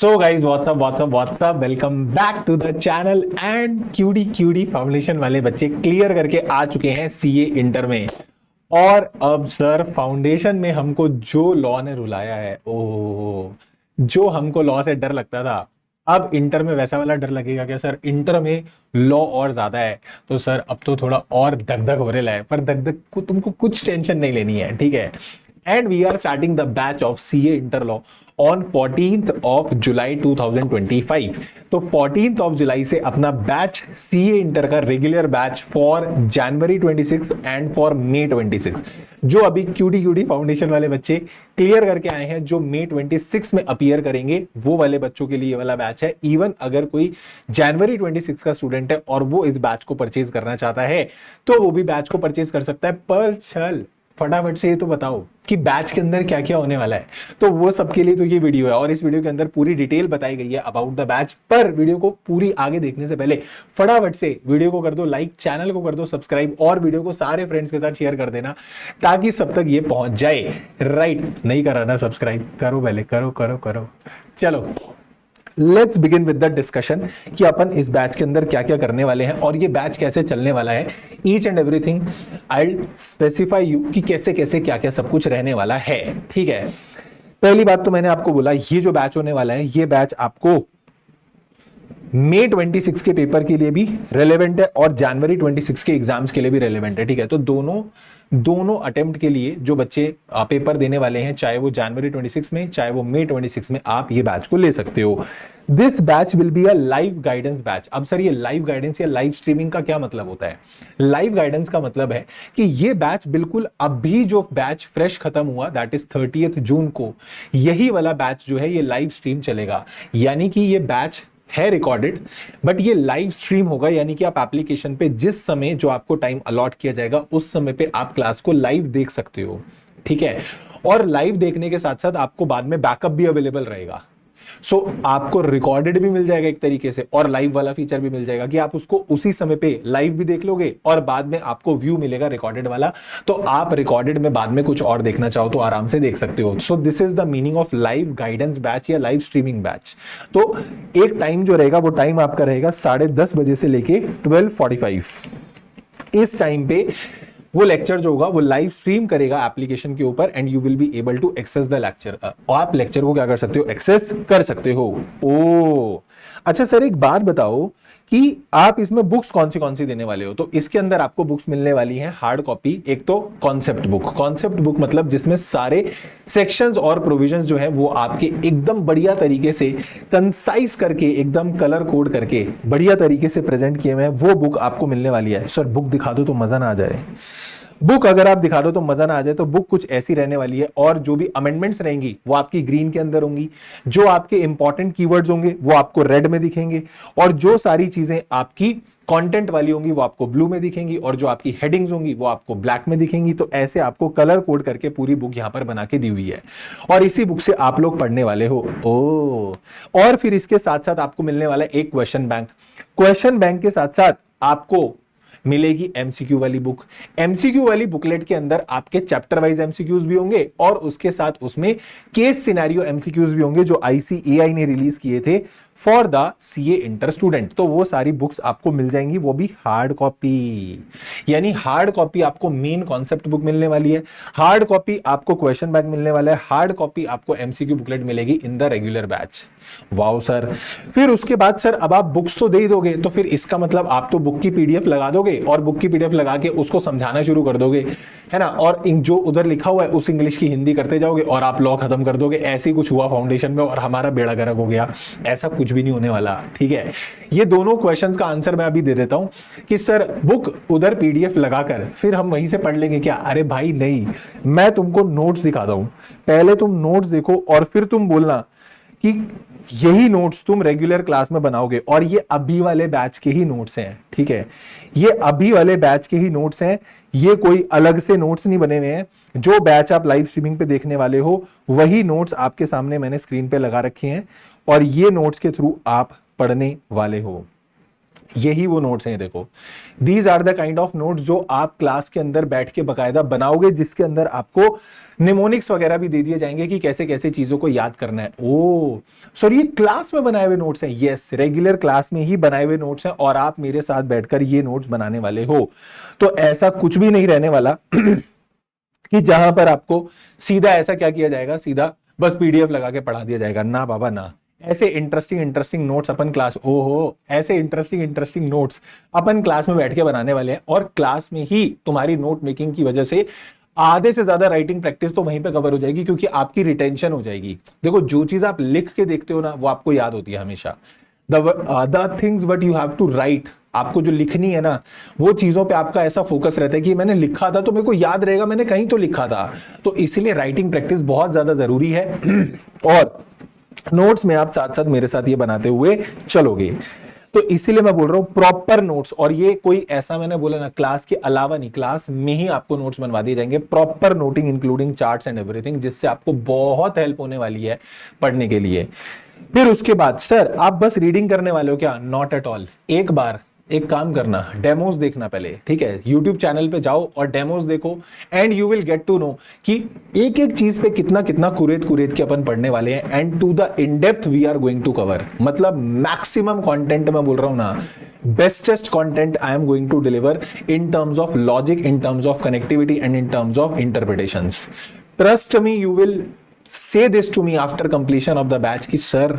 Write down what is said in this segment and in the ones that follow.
So guys what's up welcome back to the channel and Q D foundation वाले बच्चे clear करके आ चुके हैं सीए इंटर में। और अब सर फाउंडेशन में हमको जो लॉ ने रुलाया है, ओ जो हमको लॉ से डर लगता था, अब इंटर में वैसा वाला डर लगेगा क्या सर? इंटर में लॉ और ज्यादा है तो सर अब तो थोड़ा और दग दग हो रहा है, पर दग दग को तुमको कुछ टेंशन नहीं लेनी है, ठीक है। And we are starting the batch of CA Interlaw on 14th of July 2025। तो 14th of July से अपना बैच CA इंटर का regular batch for January 26 and for May 26, जो अभी क्यूडी फाउंडेशन वाले बच्चे क्लियर करके आए हैं, जो May 26 में अपीयर करेंगे, वो वाले बच्चों के लिए ये वाला बैच है। इवन अगर कोई जनवरी 26 का स्टूडेंट है और वो इस बैच को परचेज करना चाहता है तो वो भी बैच को परचेज कर सकता है। पर चल फटाफट से ये तो बताओ कि बैच के अंदर क्या क्या होने वाला है, तो वो सबके लिए तो ये वीडियो है। और इस वीडियो के अंदर पूरी डिटेल बताई गई है अबाउट द बैच। पर वीडियो को पूरी आगे देखने से पहले फटाफट से वीडियो को कर दो लाइक, चैनल को कर दो सब्सक्राइब और वीडियो को सारे फ्रेंड्स के साथ शेयर कर देना ताकि सब तक ये पहुंच जाए। राइट, नहीं करा ना सब्सक्राइब? करो पहले, करो। चलो let's begin with the discussion कि अपन इस बैच के अंदर क्या क्या करने वाले हैं और ये बैच कैसे चलने वाला है। Each and everything I will specify you कि कैसे कैसे क्या क्या सब कुछ रहने वाला है, ठीक है। पहली बात तो मैंने आपको बोला, ये जो बैच होने वाला है, ये बैच आपको May 26 के पेपर के लिए भी रेलेवेंट है और जनवरी 26 के एग्जाम्स के लिए भी रेलेवेंट है, ठीक है। तो दोनों अटेम्प्ट के लिए जो बच्चे पेपर देने वाले हैं, चाहे वो जनवरी 26 में चाहे वो May 26 में, आप ये बैच को ले सकते हो। This batch will be a live guidance batch. अब सर ये लाइव गाइडेंस या लाइव स्ट्रीमिंग का क्या मतलब होता है? लाइव गाइडेंस का मतलब है कि ये बैच बिल्कुल अभी जो बैच फ्रेश खत्म हुआ, दैट इज 30 जून को, यही वाला बैच जो है ये लाइव स्ट्रीम चलेगा। यानी कि ये बैच है रिकॉर्डेड बट ये लाइव स्ट्रीम होगा, यानी कि आप एप्लीकेशन पे जिस समय जो आपको टाइम अलॉट किया जाएगा उस समय पे आप क्लास को लाइव देख सकते हो, ठीक है। और लाइव देखने के साथ साथ आपको बाद में बैकअप भी अवेलेबल रहेगा। सो आपको रिकॉर्डेड भी मिल जाएगा एक तरीके से और लाइव वाला फीचर भी मिल जाएगा कि आप उसको उसी समय पे लाइव भी देख लोगे और बाद में आपको व्यू मिलेगा रिकॉर्डेड वाला, तो आप रिकॉर्डेड में बाद में कुछ और देखना चाहो तो आराम से देख सकते हो। सो this is the meaning of live guidance batch या लाइव स्ट्रीमिंग बैच। तो एक टाइम जो रहेगा वो टाइम आपका रहेगा 10:30 बजे से लेके 12:45। इस टाइम पे वो लेक्चर जो होगा वो लाइव स्ट्रीम करेगा एप्लीकेशन के ऊपर and you will be able to access the lecture. आप लेक्चर को क्या कर सकते हो? एक्सेस कर सकते हो। ओ अच्छा सर, एक बात बताओ कि आप इसमें बुक्स कौन सी देने वाले हो? तो इसके अंदर आपको बुक्स मिलने वाली हैं हार्ड कॉपी। एक तो कॉन्सेप्ट बुक मतलब जिसमें सारे सेक्शंस और प्रोविजंस जो है वो आपके एकदम बढ़िया तरीके से कंसाइज करके, एकदम कलर कोड करके बढ़िया तरीके से प्रेजेंट किए हुए हैं, वो बुक आपको मिलने वाली है। सर बुक दिखा दो तो मजा ना आ जाए। बुक अगर आप दिखा दो तो मजा ना आ जाए, तो बुक कुछ ऐसी रहने वाली है और जो भी अमेंडमेंट्स रहेंगी वो आपकी ग्रीन के अंदर होंगी, जो आपके इंपॉर्टेंट कीवर्ड्स होंगे वो आपको रेड में दिखेंगे और जो सारी चीजें आपकी कंटेंट वाली होंगी वो आपको ब्लू में दिखेंगी और जो आपकी हेडिंग्स होंगी वो आपको ब्लैक में दिखेंगी। तो ऐसे आपको कलर कोड करके पूरी बुक यहां पर बना के दी हुई है और इसी बुक से आप लोग पढ़ने वाले हो। और फिर इसके साथ साथ आपको मिलने वाला एक क्वेश्चन बैंक के साथ साथ आपको मिलेगी एमसीक्यू वाली बुक। एमसीक्यू वाली बुकलेट के अंदर आपके चैप्टर वाइज एमसीक्यूज भी होंगे और उसके साथ उसमें केस सिनेरियो एमसीक्यूज भी होंगे जो आईसीएआई ने रिलीज किए थे for the CA inter student. तो वो सारी बुक्स आपको मिल जाएंगी, वो भी हार्ड कॉपी। यानी हार्ड कॉपी आपको मेन कॉन्सेप्ट बुक मिलने वाली है, हार्ड कॉपी आपको क्वेश्चन बैंक मिलने वाला है, हार्ड कॉपी आपको एमसीक्यू बुकलेट मिलेगी in the regular batch. Wow sir, फिर उसके बाद सर अब आप बुक्स तो दे ही दोगे, तो फिर इसका मतलब आप तो बुक की पीडीएफ लगा दोगे और बुक की पीडीएफ लगा के उसको समझाना शुरू कर दोगे, है ना। और जो उधर लिखा हुआ है उस इंग्लिश की हिंदी करते जाओगे और आप लॉ खत्म कर दोगे। ऐसे ही कुछ हुआ फाउंडेशन में और हमारा बेड़ा गर्क हो गया। ऐसा कुछ भी नहीं होने वाला, ठीक है। ये दोनों क्वेश्चंस का आंसर मैं अभी दे देता हूं कि सर बुक उधर पीडीएफ लगाकर फिर हम वहीं से पढ़ लेंगे क्या? अरे भाई नहीं, मैं तुमको नोट्स दिखाता हूं, पहले तुम नोट्स देखो और फिर तुम बोलना कि यही नोट्स तुम रेगुलर क्लास में बनाओगे। और ये अभी वाले बैच के ही नोट्स हैं, ठीक है। ये अभी वाले बैच के ही नोट्स हैं, ये कोई अलग से नोट्स नहीं बने हुए हैं। जो बैच आप लाइव स्ट्रीमिंग पे देखने वाले हो वही नोट्स आपके सामने मैंने स्क्रीन पे लगा रखे हैं और ये नोट्स के थ्रू आप पढ़ने वाले हो। यही वो नोट्स हैं, देखो these are the kind of notes जो आप क्लास के अंदर बैठ के बकायदा बनाओगे, जिसके अंदर आपको निमोनिक्स वगैरह भी दे दिए जाएंगे कि कैसे कैसे चीजों को याद करना है। ओ सॉरी, ये क्लास में बनाए हुए नोट्स हैं? यस, रेगुलर क्लास में ही बनाए हुए नोट्स हैं और आप मेरे साथ बैठकर ये नोट्स बनाने वाले हो। तो ऐसा कुछ भी नहीं रहने वाला कि जहां पर आपको सीधा ऐसा क्या किया जाएगा, सीधा बस पीडीएफ लगा के पढ़ा दिया जाएगा। ना बाबा ना, ऐसे इंटरेस्टिंग नोट्स अपन क्लास, ओहो ऐसे इंटरेस्टिंग नोट्स अपन क्लास में बैठ के बनाने वाले हैं। और क्लास में ही तुम्हारी नोट मेकिंग की वजह से आधे से ज्यादा राइटिंग प्रैक्टिस तो वहीं पे कवर हो जाएगी, क्योंकि आपकी रिटेंशन हो जाएगी। देखो जो चीज आप लिख के देखते हो ना, वो आपको याद होती है हमेशा। The things what you have to write, आपको जो लिखनी है ना, वो चीजों पे आपका ऐसा फोकस रहता है कि मैंने लिखा था तो मेरे को याद रहेगा, मैंने कहीं तो लिखा था। तो इसलिए राइटिंग प्रैक्टिस बहुत ज्यादा जरूरी है। और नोट्स में आप साथ साथ मेरे साथ ये बनाते हुए चलोगे। तो इसीलिए मैं बोल रहा हूं प्रॉपर नोट्स। और ये कोई ऐसा मैंने बोला ना, क्लास के अलावा नहीं, क्लास में ही आपको नोट्स बनवा दिए जाएंगे, proper noting including charts and everything, जिससे आपको बहुत हेल्प होने वाली है पढ़ने के लिए। फिर उसके बाद सर आप बस रीडिंग करने वाले हो क्या? Not at all. एक बार एक काम करना, डेमोज देखना पहले, ठीक है? यूट्यूब चैनल पे जाओ और डेमोज देखो, and you will get to know कि एक एक चीज पे कितना कितना कुरेद कुरेद के अपन पढ़ने वाले हैं। And to the in depth we are going to cover, मतलब मैक्सिमम कंटेंट मैं बोल रहा हूं ना, bestest content I am going to deliver in terms of logic, in terms of connectivity and in terms of interpretations. Trust me, you will say this to me after completion of the batch कि sir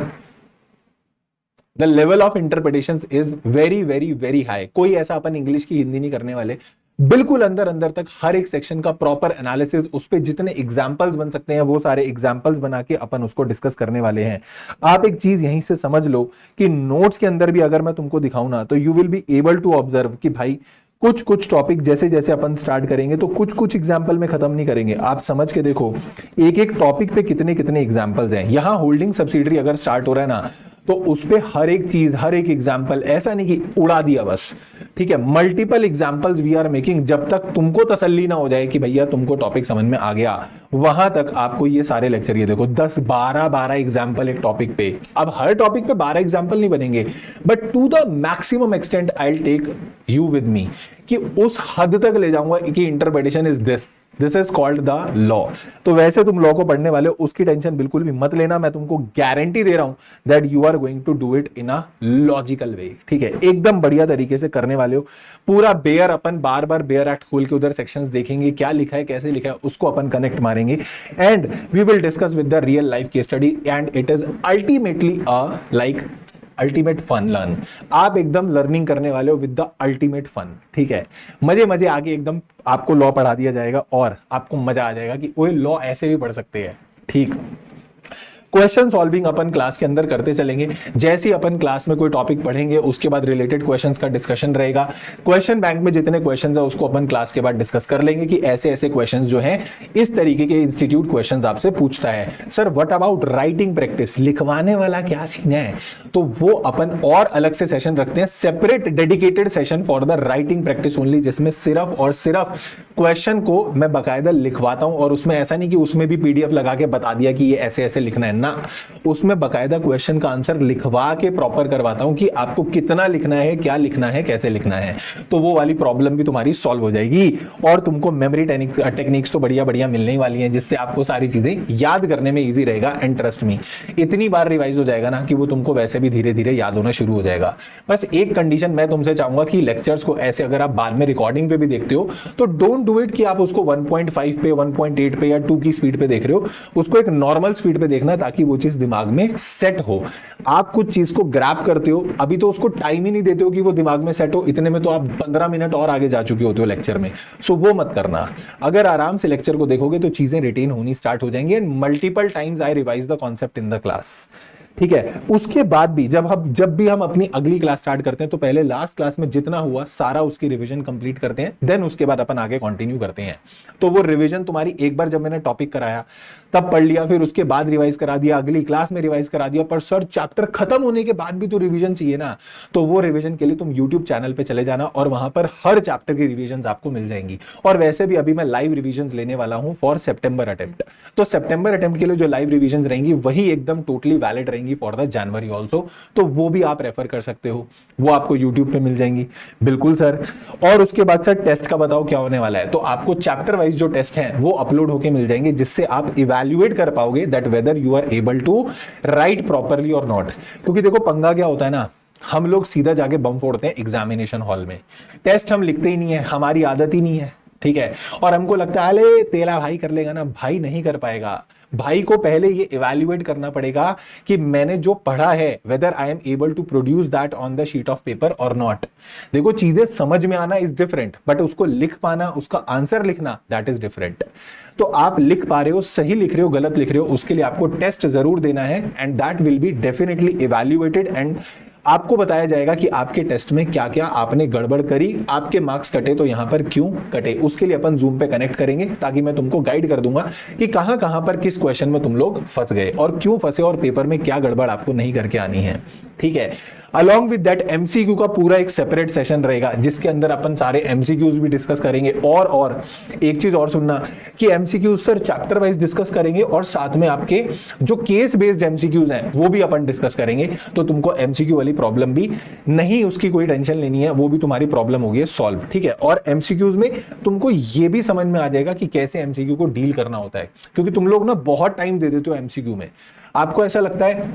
the level of interpretations is very very very high। कोई ऐसा अपन English की हिंदी नहीं करने वाले, बिल्कुल अंदर अंदर तक हर एक सेक्शन का प्रॉपर एनालिसिस, उस पे जितने एग्जांपल्स बन सकते हैं वो सारे एग्जांपल्स बना के अपन उसको डिस्कस करने वाले हैं। आप एक चीज यहीं से समझ लो कि नोट्स के अंदर भी अगर मैं तुमको दिखाऊं ना, तो you will be able to observe कि भाई कुछ कुछ टॉपिक जैसे जैसे अपन स्टार्ट करेंगे तो कुछ कुछ एग्जाम्पल में खत्म नहीं करेंगे। आप समझ के देखो एक एक टॉपिक पे कितने कितने एग्जाम्पल्स हैं। यहां होल्डिंग सब्सिडरी अगर स्टार्ट हो रहा है ना, तो उस पे हर एक चीज, हर एक एग्जाम्पल, ऐसा नहीं कि उड़ा दिया बस, ठीक है? Multiple examples we are making. जब तक तुमको तसल्ली ना हो जाए कि भैया तुमको टॉपिक समझ में आ गया, वहां तक आपको ये सारे लेक्चर, ये देखो 10-12 एग्जाम्पल एक टॉपिक पे। अब हर टॉपिक पे 12 एग्जाम्पल नहीं बनेंगे, but to the maximum extent I will take you with me, कि उस हद तक ले जाऊंगा कि interpretation is this is called the law. तो वैसे तुम लॉ को पढ़ने वाले हो, उसकी टेंशन बिल्कुल भी मत लेना। मैं तुमको गारंटी दे रहा हूं that you are going to do it in a logical way, ठीक है? एकदम बढ़िया तरीके से करने वाले हो। पूरा बेयर अपन बार बार बेयर एक्ट खोल के उधर सेक्शंस देखेंगे, क्या लिखा है, कैसे लिखा है, उसको अपन कनेक्ट मारेंगे, and we will discuss with the real life case study, and it is ultimately like ultimate fun learn. आप एकदम लर्निंग करने वाले हो विद द अल्टीमेट फन, ठीक है? मजे मजे आगे एकदम आपको लॉ पढ़ा दिया जाएगा और आपको मजा आ जाएगा कि ओए लॉ ऐसे भी पढ़ सकते हैं, ठीक? क्वेश्चन सॉल्विंग अपन क्लास के अंदर करते चलेंगे। जैसे ही अपन क्लास में कोई टॉपिक पढ़ेंगे, उसके बाद रिलेटेड क्वेश्चंस का डिस्कशन रहेगा। क्वेश्चन बैंक में जितने क्वेश्चंस है उसको अपन क्लास के बाद डिस्कस कर लेंगे कि ऐसे ऐसे क्वेश्चंस जो हैं, इस तरीके के इंस्टीट्यूट क्वेश्चंस आपसे पूछता है। Sir what about writing practice, लिखवाने वाला क्या सीन है? तो वो अपन और अलग से सेशन रखते हैं, separate dedicated session for the writing practice only, जिसमें सिर्फ और सिर्फ क्वेश्चन को मैं बकायदा लिखवाता हूं। और उसमें ऐसा नहीं कि उसमें भी पीडीएफ लगा के बता दिया कि ये ऐसे ऐसे लिखना है ना, उसमें बकायदा क्वेश्चन का आंसर लिखवा के प्रॉपर करवाता हूं कि आपको कितना लिखना है, क्या लिखना है, कैसे लिखना है। तो वो वाली प्रॉब्लम भी तुम्हारी सॉल्व हो जाएगी और तुमको मेमोरी टेक्निक्स तो बढ़िया बढ़िया मिलने ही वाली हैं, जिससे आपको सारी चीजें याद करने में इजी रहेगा। एंड ट्रस्ट मी, इतनी बार रिवाइज हो जाएगा ना कि वो तुमको वैसे भी धीरे धीरे याद होना शुरू हो जाएगा। बस एक कंडीशन मैं तुमसे चाहूंगा कि लेक्चर्स को ऐसे अगर आप बाद में रिकॉर्डिंग पे भी देखते हो तो डोंट डू इट कि आप उसको 1.5 पे, 1.8 पे या 2 की स्पीड पे देख रहे हो। उसको एक नॉर्मल स्पीड पे देखना, ताकि वो चीज दिमाग में सेट हो। आप कुछ चीज को ग्रैब करते हो, अभी तो उसको टाइम ही नहीं देते हो कि वो दिमाग में सेट हो, इतने में तो आप 15 मिनट और आगे जा चुके होते हो लेक्चर में। सो वो मत करना। अगर आराम से लेक्चर को देखोगे तो चीजें रिटेन होनी स्टार्ट हो जाएंगी। And multiple times I revise the concept in the class, ठीक है? उसके बाद भी जब भी हम अपनी अगली क्लास स्टार्ट करते हैं तो पहले लास्ट क्लास में जितना हुआ सारा उसकी रिवीजन कंप्लीट करते हैं, देन उसके बाद अपन आगे कंटिन्यू करते हैं। तो वो रिवीजन तुम्हारी एक बार जब मैंने टॉपिक कराया तब पढ़ लिया, फिर उसके बाद रिवाइज करा दिया, अगली क्लास में रिवाइज करा दिया, पर सर चैप्टर खत्म होने के बाद भी तो रिवीजन चाहिए ना। तो वो रिवीजन के लिए तुम यूट्यूब चैनल पे चले जाना और वहां पर हर चैप्टर की रिवीजन आपको मिल जाएंगी। और वैसे भी अभी मैं लाइव रिवीजन लेने वाला हूं फॉर सितंबर अटेम्प्ट। तो सितंबर अटेम्प्ट के लिए जो लाइव रिवीजन रहेंगी वही एकदम टोटली वैलिड रहेंगी, रहेंगी फॉर द जनवरी ऑल्सो, तो वो भी आप रेफर कर सकते हो, वो आपको यूट्यूब पे मिल जाएंगी। बिल्कुल सर। और उसके बाद सर टेस्ट का बताओ क्या होने वाला है, तो आपको चैप्टर वाइज जो टेस्ट हैं वो अपलोड होके मिल जाएंगे, जिससे आप इवैल्यूएट कर पाओगे that whether you are able to write properly और नॉट। क्योंकि देखो पंगा क्या होता है ना, हम लोग सीधा जाके बम फोड़ते हैं एग्जामिनेशन हॉल में, टेस्ट हम लिखते ही नहीं है, हमारी आदत ही नहीं है, ठीक है। और हमको लगता है अरे तेरा भाई कर लेगा ना, भाई नहीं कर पाएगा। भाई को पहले ये इवैल्यूएट करना पड़ेगा कि मैंने जो पढ़ा है whether I am able to produce that on the sheet of paper और नॉट। देखो चीजें समझ में आना इज डिफरेंट, बट उसको लिख पाना, उसका आंसर लिखना, दैट इज डिफरेंट। तो आप लिख पा रहे हो, सही लिख रहे हो, गलत लिख रहे हो, उसके लिए आपको टेस्ट जरूर देना है and that will be definitely evaluated and आपको बताया जाएगा कि आपके टेस्ट में क्या क्या आपने गड़बड़ करी, आपके मार्क्स कटे तो यहां पर क्यों कटे। उसके लिए अपन जूम पे कनेक्ट करेंगे ताकि मैं तुमको गाइड कर दूंगा कि कहां कहां पर किस क्वेश्चन में तुम लोग फंस गए और क्यों फंसे और पेपर में क्या गड़बड़ आपको नहीं करके आनी है, ठीक है। अलॉन्ग विद दैट एमसीक्यू का पूरा एक सेपरेट सेशन रहेगा जिसके अंदर अपन सारे एमसीक्यूज भी डिस्कस करेंगे। और एक चीज और सुनना कि MCQs sir chapter wise discuss करेंगे और साथ में आपके जो केस बेस्ड एमसीक्यूज हैं वो भी अपन डिस्कस करेंगे, तो तुमको एमसीक्यू वाली प्रॉब्लम भी नहीं, उसकी कोई टेंशन लेनी है, वो भी तुम्हारी प्रॉब्लम होगी सॉल्व, ठीक है। और एमसीक्यूज में तुमको ये भी समझ में आ जाएगा कि कैसे एमसीक्यू को डील करना होता है, क्योंकि तुम लोग ना बहुत टाइम दे देते हो एमसीक्यू में। आपको ऐसा लगता है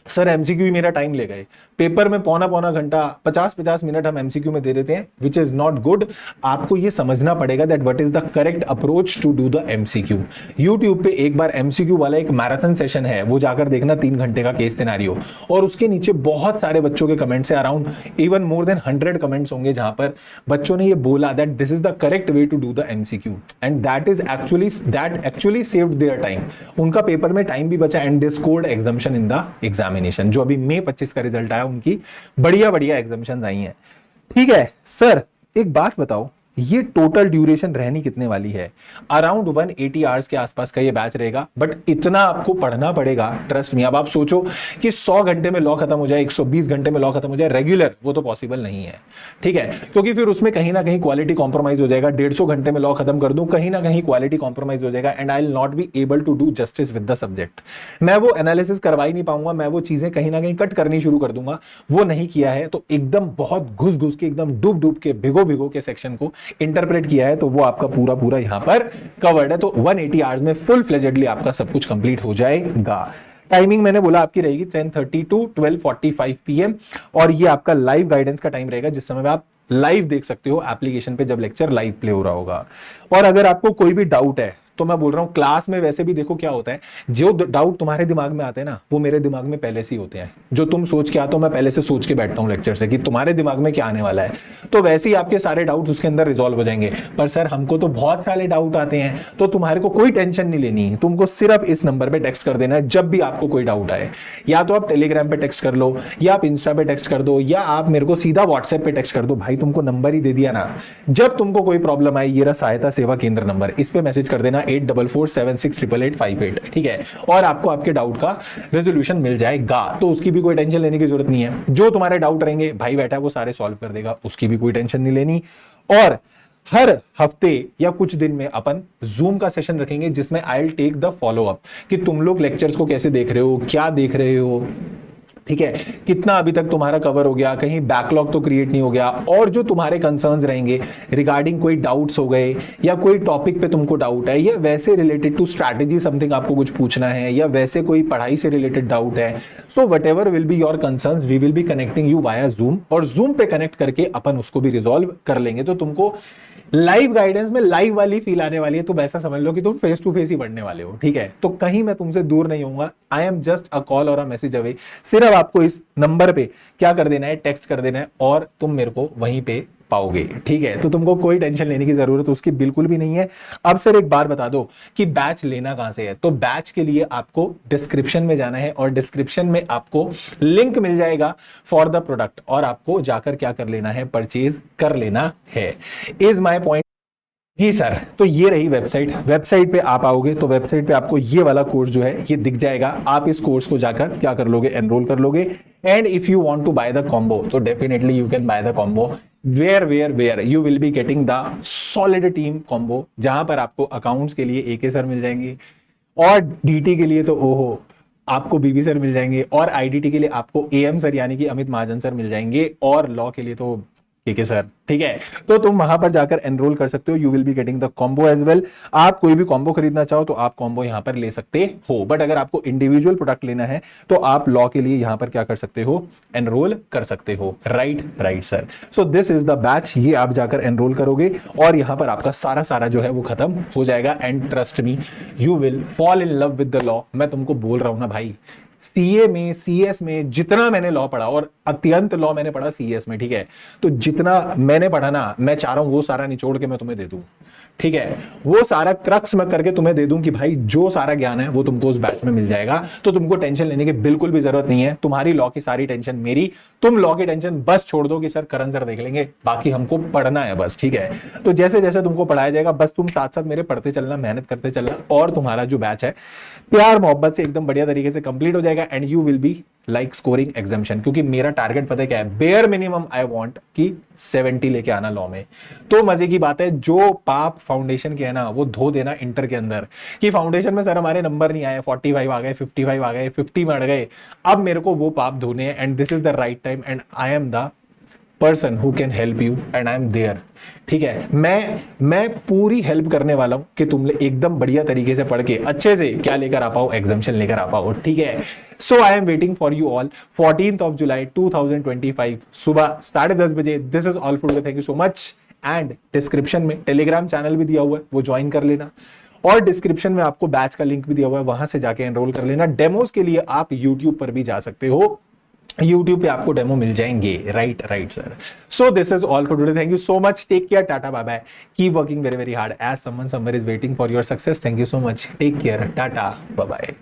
सर एमसीक्यू ही मेरा टाइम ले गए, पेपर में पौना पौना घंटा 50-50 मिनट हम एमसीक्यू में दे देते हैं, विच इज नॉट गुड। आपको ये समझना पड़ेगा that what is the correct approach to do the MCQ. YouTube पे एक बार एमसीक्यू वाला एक मैराथन सेशन है, वो जाकर देखना, 3 घंटे का केस सिनेरियो, और उसके नीचे बहुत सारे बच्चों के कमेंट्स है, around even more than 100 comments होंगे जहां पर बच्चों ने ये बोला that this is the correct way to do the MCQ and that actually saved their time. उनका पेपर में टाइम भी बचा and they scored examination in the examination. जो अभी मई 25 का रिजल्ट आया, उनकी बढ़िया बढ़िया एग्जामिनेशंस आई हैं, ठीक है। सर एक बात बताओ, ये टोटल ड्यूरेशन रहनी कितने वाली है? अराउंड 180 आवर्स के आसपास का ये बैच रहेगा, बट इतना आपको पढ़ना पड़ेगा, ट्रस्ट मी। अब आप सोचो कि 100 घंटे में लॉ खत्म हो जाए, 120 घंटे में लॉ खत्म हो जाए रेगुलर, वो तो पॉसिबल नहीं है, ठीक है, क्योंकि फिर उसमें कहीं ना कहीं क्वालिटी कॉम्प्रोमाइज हो जाएगा। 150 घंटे में लॉ खत्म कर दूं, कहीं ना कहीं क्वालिटी कॉम्प्रोमाइज हो जाएगा and I will not be able to do justice with the subject. मैं वो एनालिसिस करवा ही नहीं पाऊंगा, मैं वो चीजें कहीं ना कहीं कट करनी शुरू कर दूंगा, वो नहीं किया है। तो एकदम बहुत घुस घुस के, एकदम डूब डूब के, भिगो भिगो के सेक्शन को इंटरप्रेट किया है, तो वो आपका पूरा पूरा यहां पर कवर्ड है। तो 180 आवर्स में फुल फ्लेजेडली आपका सब कुछ कंप्लीट हो जाएगा। टाइमिंग मैंने बोला आपकी रहेगी 10:30 टू 12:45 PM, और ये आपका लाइव गाइडेंस का टाइम रहेगा, जिस समय में आप लाइव देख सकते हो एप्लीकेशन पे जब लेक्चर लाइव प्ले हो रहा होगा। और अगर आपको कोई भी डाउट है तो मैं बोल रहा हूं क्लास में वैसे भी देखो क्या होता है, जो डाउट तुम्हारे दिमाग में आते हैं ना, वो मेरे दिमाग में पहले से ही होते हैं। जो तुम सोच के आते हो, मैं पहले से सोच के बैठता हूं लेक्चर से कि तुम्हारे दिमाग में क्या आने वाला है, तो वैसे ही आपके सारे डाउट्स उसके अंदर रिजॉल्व हो जाएंगे। पर सर हमको तो बहुत सारे डाउट आते हैं, तो तुम्हारे को कोई टेंशन नहीं लेनी है, तुमको सिर्फ इस नंबर पे टेक्स्ट कर देना है जब भी आपको कोई डाउट आए। या तो आप टेलीग्राम पे टेक्स्ट कर लो, या आप इंस्टा पे टेक्स्ट कर दो, या आप मेरे को सीधा व्हाट्सएप पे टेक्स्ट कर दो। भाई तुमको नंबर ही दे दिया ना, जब तुमको कोई प्रॉब्लम आई, ये रहा सहायता सेवा केंद्र नंबर, इस पे मैसेज कर देना 8447688858, ठीक है, और आपको आपके डाउट का रेजोल्यूशन मिल जाएगा। तो उसकी भी कोई टेंशन लेने की जरूरत नहीं है। जो तुम्हारे डाउट रहेंगे, भाई बैठा है वो सारे सॉल्व कर देगा, उसकी भी कोई टेंशन नहीं लेनी। और हर हफ्ते या कुछ दिन में अपन जूम का सेशन रखेंगे जिसमें I will take the follow up कि तुम लोग लेक्चर्स को कैसे देख रहे हो, क्या देख रहे हो, ठीक है, कितना अभी तक तुम्हारा कवर हो गया, कहीं बैकलॉग तो क्रिएट नहीं हो गया, और जो तुम्हारे कंसर्न्स रहेंगे रिगार्डिंग कोई डाउट्स हो गए, या कोई टॉपिक पे तुमको डाउट है, या वैसे रिलेटेड टू स्ट्रैटेजी समथिंग आपको कुछ पूछना है, या वैसे कोई पढ़ाई से रिलेटेड डाउट है, so whatever will be your concerns we will be connecting you via Zoom, और जूम पे कनेक्ट करके अपन उसको भी रिजॉल्व कर लेंगे। तो तुमको लाइव गाइडेंस में लाइव वाली फील आने वाली है, तो वैसा समझ लो कि तुम फेस टू फेस ही पढ़ने वाले हो, ठीक है। तो कहीं मैं तुमसे दूर नहीं होऊंगा, I am just a call और अ मैसेज अवे। सिर्फ आपको इस नंबर पे क्या कर देना है, टेक्स्ट कर देना है, और तुम मेरे को वहीं पे पाओगे, ठीक है। तो तुमको कोई टेंशन लेने की जरूरत उसकी बिल्कुल भी नहीं है। अब सर एक बार बता दो कि बैच लेना कहां से है, तो बैच के लिए आपको डिस्क्रिप्शन में जाना है, और डिस्क्रिप्शन में आपको लिंक मिल जाएगा फॉर द प्रोडक्ट, और आपको जाकर क्या कर लेना है, परचेज कर लेना है। इज माय पॉइंट जी सर। तो ये रही वेबसाइट पे आप आओगे तो वेबसाइट पे आपको ये वाला कोर्स जो है ये दिख जाएगा। आप इस कोर्स को जाकर क्या कर लोगे, एनरोल कर लोगे, and if you want to buy the combo तो definitely you can buy the combo where you will be getting the solid team combo, जहां पर आपको अकाउंट्स के लिए AK सर मिल जाएंगे, और DT के लिए तो ओहो आपको बीबी सर मिल जाएंगे, और आईडीटी के लिए आपको एएम सर यानी कि अमित महाजन सर मिल जाएंगे, और लॉ के लिए तो ठीक है सर, ठीक है। तो तुम वहां पर जाकर एनरोल कर सकते हो, you will be getting the combo as well. आप कोई भी कॉम्बो खरीदना चाहो तो आप कॉम्बो यहां पर ले सकते हो, बट अगर आपको इंडिविजुअल प्रोडक्ट लेना है तो आप लॉ के लिए यहां पर क्या कर सकते हो, एनरोल कर सकते हो। Right sir. So this is the batch, ये आप जाकर एनरोल करोगे और यहां पर आपका सारा जो है वो खत्म हो जाएगा, and trust me you will fall in love with the law. मैं तुमको बोल रहा हूं ना भाई, सीए में, सीएस में जितना मैंने लॉ पढ़ा, और अत्यंत लॉ मैंने पढ़ा सीएस में, ठीक है, तो जितना मैंने पढ़ा ना, मैं चाह रहा हूं वो सारा निचोड़ के मैं तुम्हें दे दूं, ठीक है, वो सारा क्रक्स मैं करके तुम्हें दे दूं कि भाई जो सारा ज्ञान है वो तुमको उस बैच में मिल जाएगा। तो तुमको टेंशन लेने की बिल्कुल भी जरूरत नहीं है, तुम्हारी लॉ की सारी टेंशन मेरी, तुम लॉ की टेंशन बस छोड़ दो कि सर करण सर देख लेंगे, बाकी हमको पढ़ना है बस, ठीक है। तो जैसे जैसे तुमको पढ़ाया जाएगा बस तुम साथ साथ मेरे पढ़ते चलना, मेहनत करते चलना, और तुम्हारा जो बैच है प्यार मोहब्बत से एकदम बढ़िया तरीके से कंप्लीट हो जाएगा, and you will be like scoring examination. क्योंकि मेरा टारगेट पता है क्या है, बेयर मिनिमम आई वांट कि 70 लेके आना लॉ में। तो मजे की बात है, जो पाप फाउंडेशन के है ना वो धो देना इंटर के अंदर, कि फाउंडेशन में सर हमारे नंबर नहीं आए, 45 आ गए, 55 आ गए, 50 में अड़ गए, अब मेरे को वो पाप धोने हैं, and this is the right time, and I am the person who can help you and I am there, ठीक है। मैं पूरी हेल्प करने वाला हूं कि तुम एकदम बढ़िया तरीके से पढ़ के अच्छे से क्या लेकर आ पाओ, एग्जामिशन लेकर आ पाओ, ठीक है। So I am waiting for you all 14th of July 2025 सुबह 10:30 बजे। This is all for, thank you so much. And description में टेलीग्राम चैनल भी दिया हुआ है, वो ज्वाइन कर लेना, और डिस्क्रिप्शन में आपको बैच का लिंक भी दिया हुआ है, वहां से जाके एनरोल कर लेना। डेमोज के लिए आप यूट्यूब पर भी जा सकते हो, YouTube पे आपको डेमो मिल जाएंगे। Right sir. So this is all for today, thank you so much, take care, tata bye bye, keep working very very hard as someone somewhere is waiting for your success. Thank you so much, take care, tata bye bye.